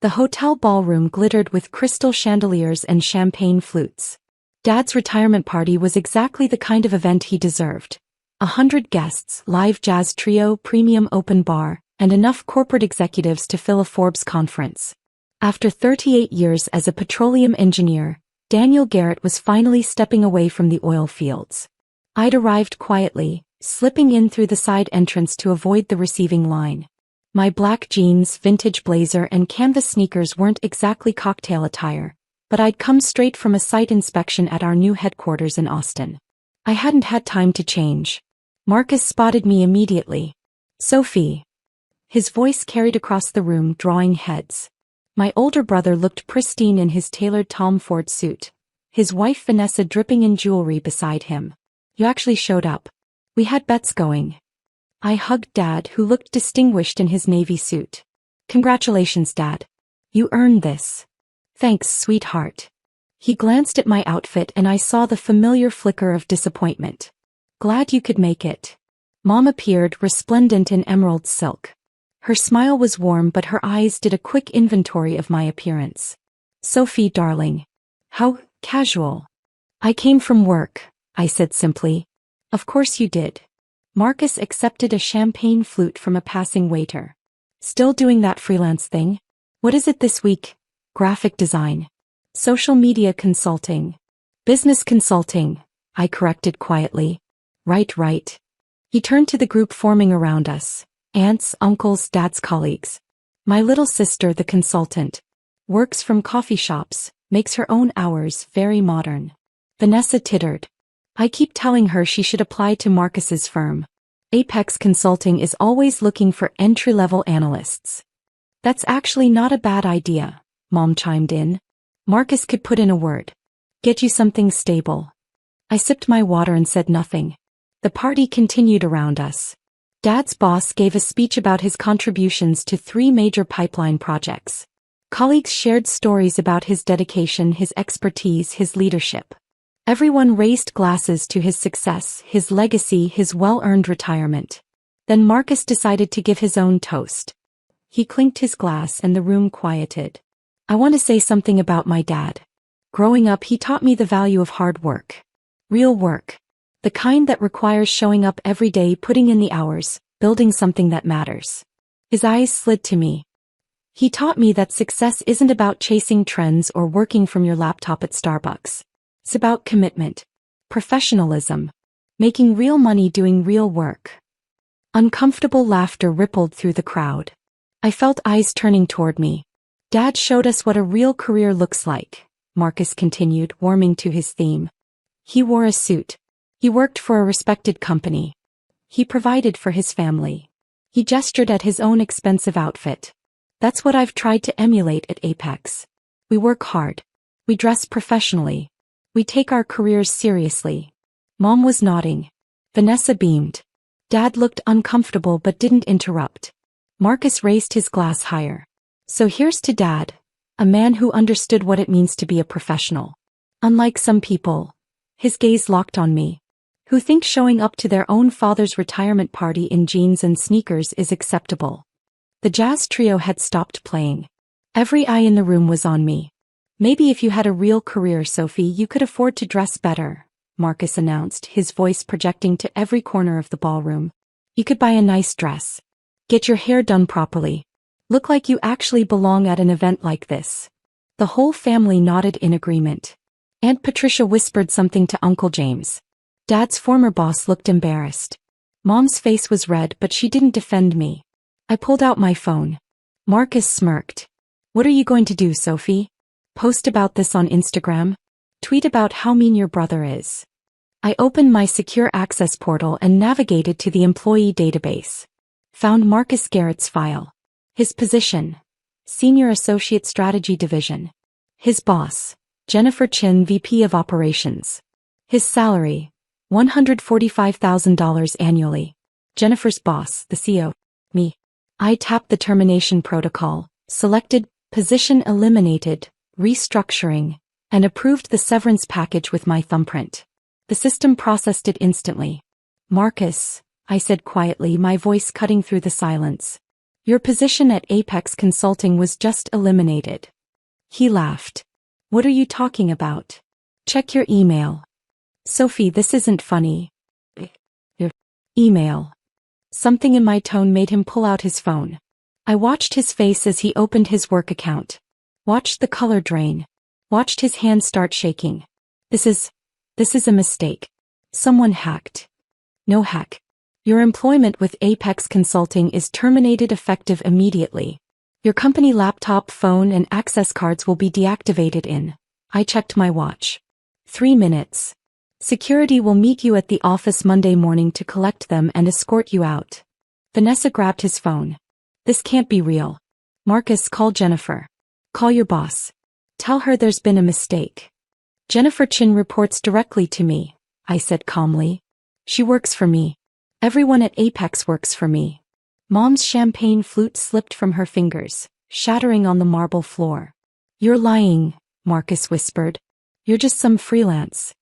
The hotel ballroom glittered with crystal chandeliers and champagne flutes. Dad's retirement party was exactly the kind of event he deserved. 100 guests, live jazz trio, premium open bar, and enough corporate executives to fill a Forbes conference. After 38 years as a petroleum engineer, Daniel Garrett was finally stepping away from the oil fields. I'd arrived quietly, slipping in through the side entrance to avoid the receiving line. My black jeans, vintage blazer, and canvas sneakers weren't exactly cocktail attire, but I'd come straight from a site inspection at our new headquarters in Austin. I hadn't had time to change. Marcus spotted me immediately. "Sophie." His voice carried across the room, drawing heads. My older brother looked pristine in his tailored Tom Ford suit, his wife Vanessa dripping in jewelry beside him. "You actually showed up. We had bets going." I hugged Dad, who looked distinguished in his navy suit. "Congratulations, Dad. You earned this." "Thanks, sweetheart." He glanced at my outfit and I saw the familiar flicker of disappointment. "Glad you could make it." Mom appeared, resplendent in emerald silk. Her smile was warm, but her eyes did a quick inventory of my appearance. "Sophie, darling. How casual." "I came from work," I said simply. "Of course you did." Marcus accepted a champagne flute from a passing waiter. "Still doing that freelance thing? What is it this week?" "Graphic design." "Social media consulting." "Business consulting," I corrected quietly. Right. He turned to the group forming around us. Aunts, uncles, Dad's colleagues. "My little sister, the consultant. Works from coffee shops, makes her own hours, very modern." Vanessa tittered. "I keep telling her she should apply to Marcus's firm. Apex Consulting is always looking for entry-level analysts." "That's actually not a bad idea," Mom chimed in. "Marcus could put in a word. Get you something stable." I sipped my water and said nothing. The party continued around us. Dad's boss gave a speech about his contributions to 3 major pipeline projects. Colleagues shared stories about his dedication, his expertise, his leadership. Everyone raised glasses to his success, his legacy, his well-earned retirement. Then Marcus decided to give his own toast. He clinked his glass and the room quieted. "I want to say something about my dad. Growing up, he taught me the value of hard work. Real work. The kind that requires showing up every day, putting in the hours, building something that matters." His eyes slid to me. "He taught me that success isn't about chasing trends or working from your laptop at Starbucks. It's about commitment, professionalism, making real money doing real work." Uncomfortable laughter rippled through the crowd. I felt eyes turning toward me. "Dad showed us what a real career looks like," Marcus continued, warming to his theme. "He wore a suit. He worked for a respected company. He provided for his family. He gestured at his own expensive outfit. That's what I've tried to emulate at Apex. We work hard. We dress professionally. We take our careers seriously." Mom was nodding. Vanessa beamed. Dad looked uncomfortable but didn't interrupt. Marcus raised his glass higher. "So here's to Dad, a man who understood what it means to be a professional. Unlike some people," his gaze locked on me, "who think showing up to their own father's retirement party in jeans and sneakers is acceptable." The jazz trio had stopped playing. Every eye in the room was on me. "Maybe if you had a real career, Sophie, you could afford to dress better," Marcus announced, his voice projecting to every corner of the ballroom. "You could buy a nice dress. Get your hair done properly. Look like you actually belong at an event like this." The whole family nodded in agreement. Aunt Patricia whispered something to Uncle James. Dad's former boss looked embarrassed. Mom's face was red, but she didn't defend me. I pulled out my phone. Marcus smirked. "What are you going to do, Sophie? Post about this on Instagram? Tweet about how mean your brother is?" I opened my secure access portal and navigated to the employee database. Found Marcus Garrett's file. His position: Senior Associate Strategy Division. His boss: Jennifer Chin, VP of Operations. His salary: $145,000 annually. Jennifer's boss, the CEO: me. I tapped the termination protocol, selected position eliminated, restructuring, and approved the severance package with my thumbprint. The system processed it instantly. "Marcus," I said quietly, my voice cutting through the silence. Your position at Apex Consulting was just eliminated. He laughed. What are you talking about? Check your email. Sophie, this isn't funny. Your email. Something in my tone made him pull out his phone. I watched his face as he opened his work account. Watched the color drain. Watched his hand start shaking. This is a mistake. Someone hacked. No hack. Your employment with Apex Consulting is terminated effective immediately. Your company laptop, phone, and access cards will be deactivated in. I checked my watch. 3 minutes. Security will meet you at the office Monday morning to collect them and escort you out. Vanessa grabbed his phone. This can't be real. Marcus, call Jennifer. Call your boss. Tell her there's been a mistake. Jennifer Chin reports directly to me, I said calmly. She works for me. Everyone at Apex works for me. Mom's champagne flute slipped from her fingers, shattering on the marble floor. You're lying, Marcus whispered. You're just some freelance.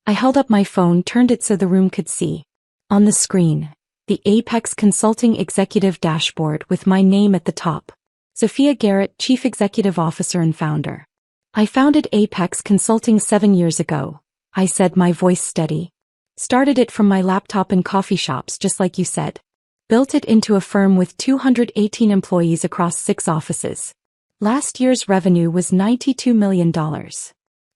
I held up my phone, turned it so the room could see. On the screen, the Apex Consulting Executive Dashboard with my name at the top. Sophia Garrett, Chief Executive Officer and Founder. I founded Apex Consulting 7 years ago, I said, my voice steady. Started it from my laptop in coffee shops, just like you said. Built it into a firm with 218 employees across 6 offices. Last year's revenue was $92 million.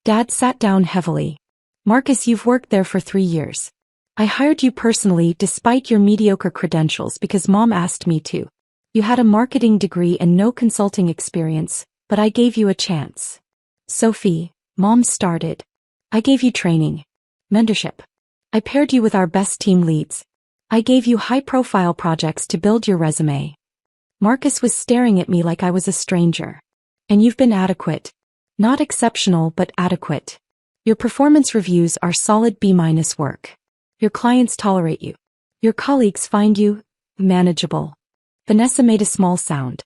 Dad sat down heavily. Marcus, you've worked there for 3 years. I hired you personally despite your mediocre credentials because Mom asked me to. You had a marketing degree and no consulting experience, but I gave you a chance. Sophie, Mom started. I gave you training. Mentorship. I paired you with our best team leads. I gave you high-profile projects to build your resume. Marcus was staring at me like I was a stranger. And you've been adequate. Not exceptional, but adequate. Your performance reviews are solid B- work. Your clients tolerate you. Your colleagues find you manageable. Vanessa made a small sound.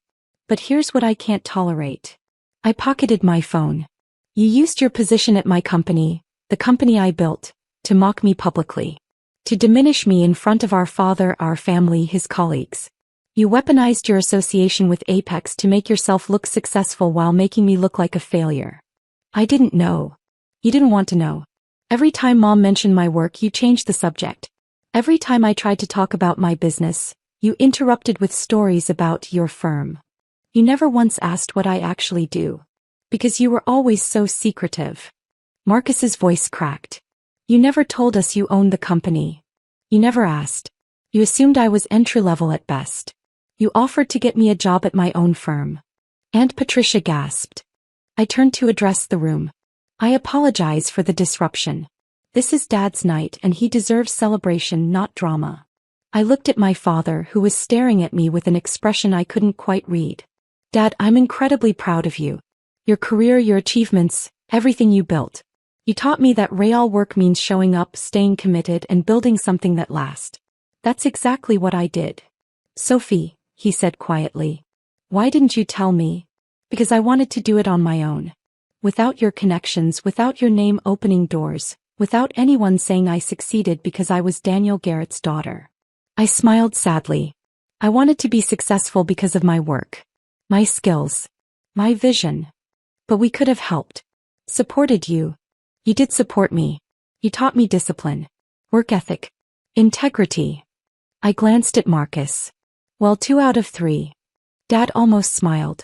But here's what I can't tolerate. I pocketed my phone. You used your position at my company, the company I built, to mock me publicly. To diminish me in front of our father, our family, his colleagues. You weaponized your association with Apex to make yourself look successful while making me look like a failure. I didn't know. You didn't want to know. Every time Mom mentioned my work, you changed the subject. Every time I tried to talk about my business, you interrupted with stories about your firm. You never once asked what I actually do. Because you were always so secretive. Marcus's voice cracked. You never told us you owned the company. You never asked. You assumed I was entry-level at best. You offered to get me a job at my own firm. Aunt Patricia gasped. I turned to address the room. I apologize for the disruption. This is Dad's night and he deserves celebration, not drama. I looked at my father, who was staring at me with an expression I couldn't quite read. Dad, I'm incredibly proud of you. Your career, your achievements, everything you built. You taught me that real work means showing up, staying committed, and building something that lasts. That's exactly what I did. Sophie, he said quietly. Why didn't you tell me? Because I wanted to do it on my own. Without your connections, without your name opening doors, without anyone saying I succeeded because I was Daniel Garrett's daughter. I smiled sadly. I wanted to be successful because of my work. My skills. My vision. But we could have helped. Supported you. You did support me. You taught me discipline. Work ethic. Integrity. I glanced at Marcus. Well, 2 out of 3. Dad almost smiled.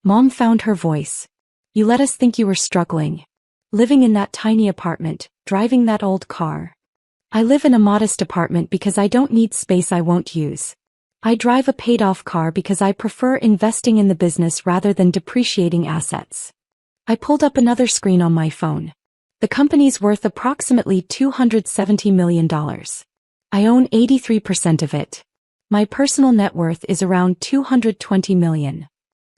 Mom found her voice. You let us think you were struggling. Living in that tiny apartment, driving that old car. I live in a modest apartment because I don't need space I won't use. I drive a paid-off car because I prefer investing in the business rather than depreciating assets. I pulled up another screen on my phone. The company's worth approximately $270 million. I own 83% of it. My personal net worth is around $220 million.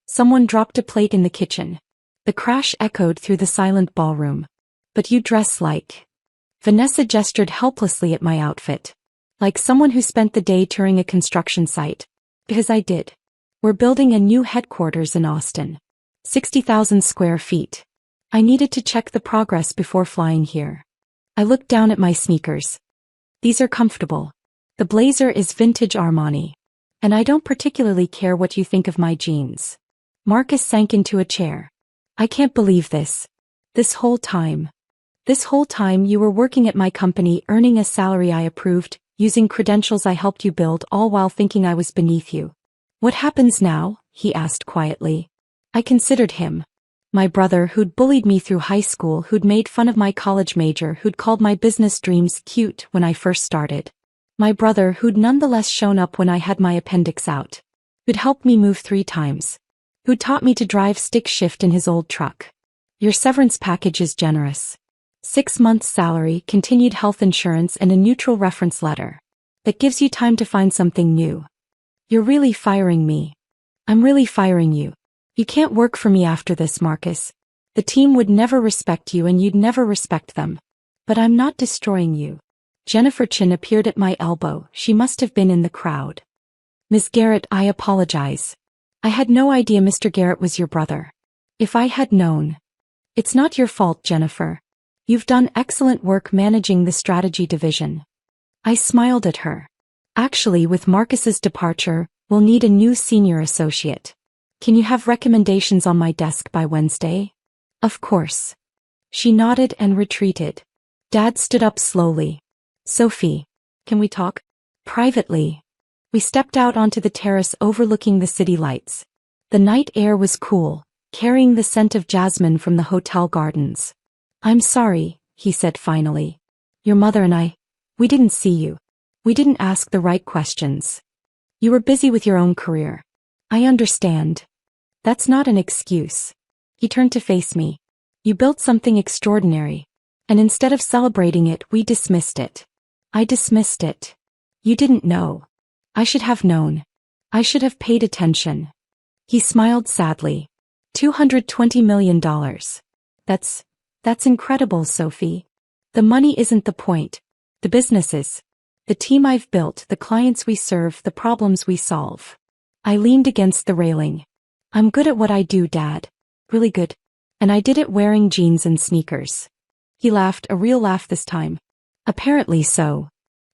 Someone dropped a plate in the kitchen. The crash echoed through the silent ballroom. But you dress like... Vanessa gestured helplessly at my outfit. Like someone who spent the day touring a construction site. Because I did. We're building a new headquarters in Austin. 60,000 square feet. I needed to check the progress before flying here. I looked down at my sneakers. These are comfortable. The blazer is vintage Armani. And I don't particularly care what you think of my jeans. Marcus sank into a chair. I can't believe this. This whole time you were working at my company, earning a salary I approved, using credentials I helped you build, all while thinking I was beneath you. What happens now? He asked quietly. I considered him. My brother who'd bullied me through high school, who'd made fun of my college major, who'd called my business dreams cute when I first started. My brother who'd nonetheless shown up when I had my appendix out. Who'd helped me move 3 times. Who'd taught me to drive stick shift in his old truck. Your severance package is generous. 6 months' salary, continued health insurance, and a neutral reference letter. That gives you time to find something new. You're really firing me. I'm really firing you. You can't work for me after this, Marcus. The team would never respect you and you'd never respect them. But I'm not destroying you. Jennifer Chin appeared at my elbow. She must have been in the crowd. Ms. Garrett, I apologize. I had no idea Mr. Garrett was your brother. If I had known. It's not your fault, Jennifer. You've done excellent work managing the strategy division. I smiled at her. Actually, with Marcus's departure, we'll need a new senior associate. Can you have recommendations on my desk by Wednesday? Of course. She nodded and retreated. Dad stood up slowly. Sophie, can we talk? Privately. We stepped out onto the terrace overlooking the city lights. The night air was cool, carrying the scent of jasmine from the hotel gardens. I'm sorry, he said finally. Your mother and I, we didn't see you. We didn't ask the right questions. You were busy with your own career. I understand. That's not an excuse. He turned to face me. You built something extraordinary. And instead of celebrating it, we dismissed it. I dismissed it. You didn't know. I should have known. I should have paid attention. He smiled sadly. $220 million. That's incredible, Sophie. The money isn't the point. The business is. The team I've built, the clients we serve, the problems we solve. I leaned against the railing. I'm good at what I do, Dad. Really good. And I did it wearing jeans and sneakers. He laughed, a real laugh this time. Apparently so.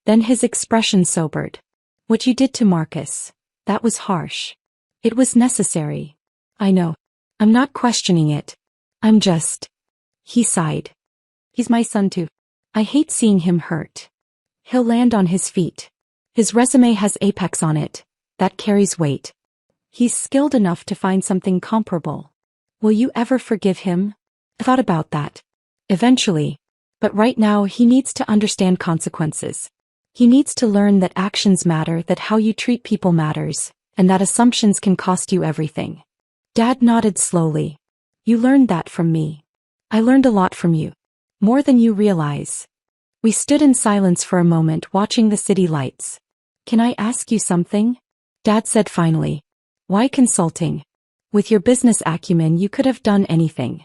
Then his expression sobered. What you did to Marcus, that was harsh. It was necessary. I know. I'm not questioning it. I'm just. He sighed. He's my son too. I hate seeing him hurt. He'll land on his feet. His resume has Apex on it. That carries weight. He's skilled enough to find something comparable. Will you ever forgive him? I thought about that. Eventually. But right now he needs to understand consequences. He needs to learn that actions matter, that how you treat people matters, and that assumptions can cost you everything. Dad nodded slowly. You learned that from me. I learned a lot from you. More than you realize. We stood in silence for a moment watching the city lights. Can I ask you something? Dad said finally. Why consulting? With your business acumen you could have done anything.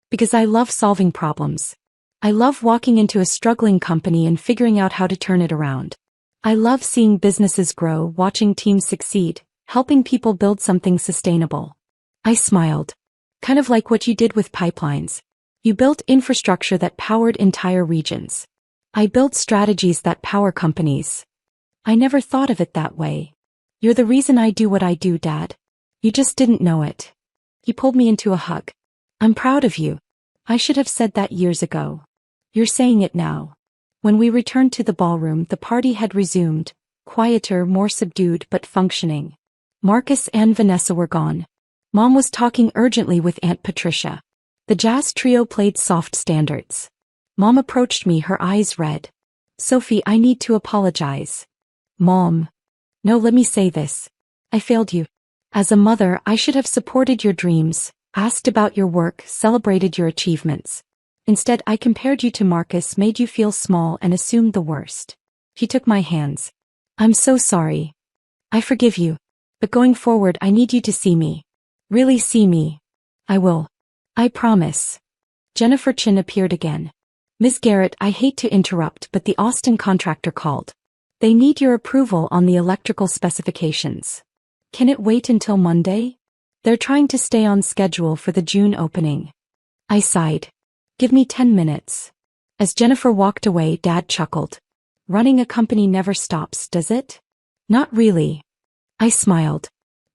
Because I love solving problems. I love walking into a struggling company and figuring out how to turn it around. I love seeing businesses grow, watching teams succeed, helping people build something sustainable. I smiled. Kind of like what you did with pipelines. You built infrastructure that powered entire regions. I built strategies that power companies. I never thought of it that way. You're the reason I do what I do, Dad. You just didn't know it. He pulled me into a hug. I'm proud of you. I should have said that years ago. You're saying it now. When we returned to the ballroom, the party had resumed, quieter, more subdued but functioning. Marcus and Vanessa were gone. Mom was talking urgently with Aunt Patricia. The jazz trio played soft standards. Mom approached me, her eyes red. Sophie, I need to apologize. Mom. No, let me say this. I failed you. As a mother, I should have supported your dreams, asked about your work, celebrated your achievements. Instead, I compared you to Marcus, made you feel small, and assumed the worst. She took my hands. I'm so sorry. I forgive you. But going forward, I need you to see me. Really see me. I will. I promise. Jennifer Chin appeared again. Ms. Garrett, I hate to interrupt, but the Austin contractor called. They need your approval on the electrical specifications. Can it wait until Monday? They're trying to stay on schedule for the June opening. I sighed. Give me 10 minutes. As Jennifer walked away, Dad chuckled. Running a company never stops, does it? Not really. I smiled.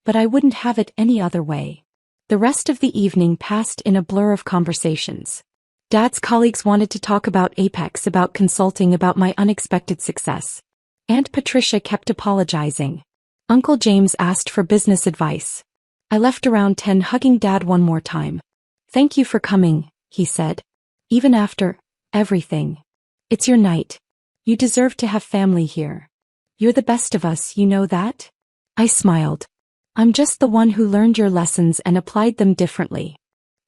But I wouldn't have it any other way. The rest of the evening passed in a blur of conversations. Dad's colleagues wanted to talk about Apex, about consulting, about my unexpected success. Aunt Patricia kept apologizing. Uncle James asked for business advice. I left around 10, hugging Dad one more time. Thank you for coming, he said. Even after everything. It's your night. You deserve to have family here. You're the best of us, you know that? I smiled. I'm just the one who learned your lessons and applied them differently.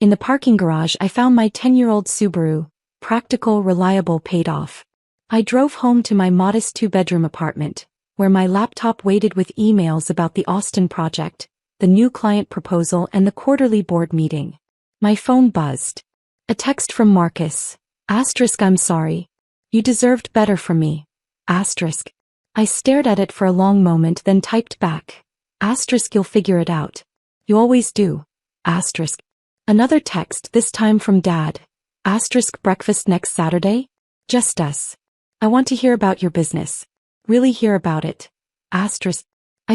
In the parking garage I found my 10-year-old Subaru. Practical, reliable, paid off. I drove home to my modest 2-bedroom apartment, where my laptop waited with emails about the Austin project, the new client proposal, and the quarterly board meeting. My phone buzzed. A text from Marcus. I'm sorry. You deserved better from me. I stared at it for a long moment, then typed back. You'll figure it out. You always do. Another text, this time from Dad. Breakfast next Saturday? Just us. I want to hear about your business. Really hear about it. I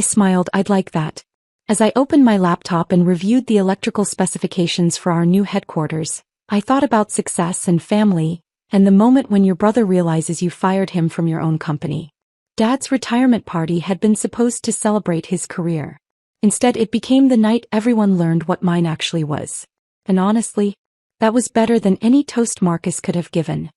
smiled. I'd like that. As I opened my laptop and reviewed the electrical specifications for our new headquarters, I thought about success and family, and the moment when your brother realizes you fired him from your own company. Dad's retirement party had been supposed to celebrate his career. Instead, it became the night everyone learned what mine actually was. And honestly, that was better than any toast Marcus could have given.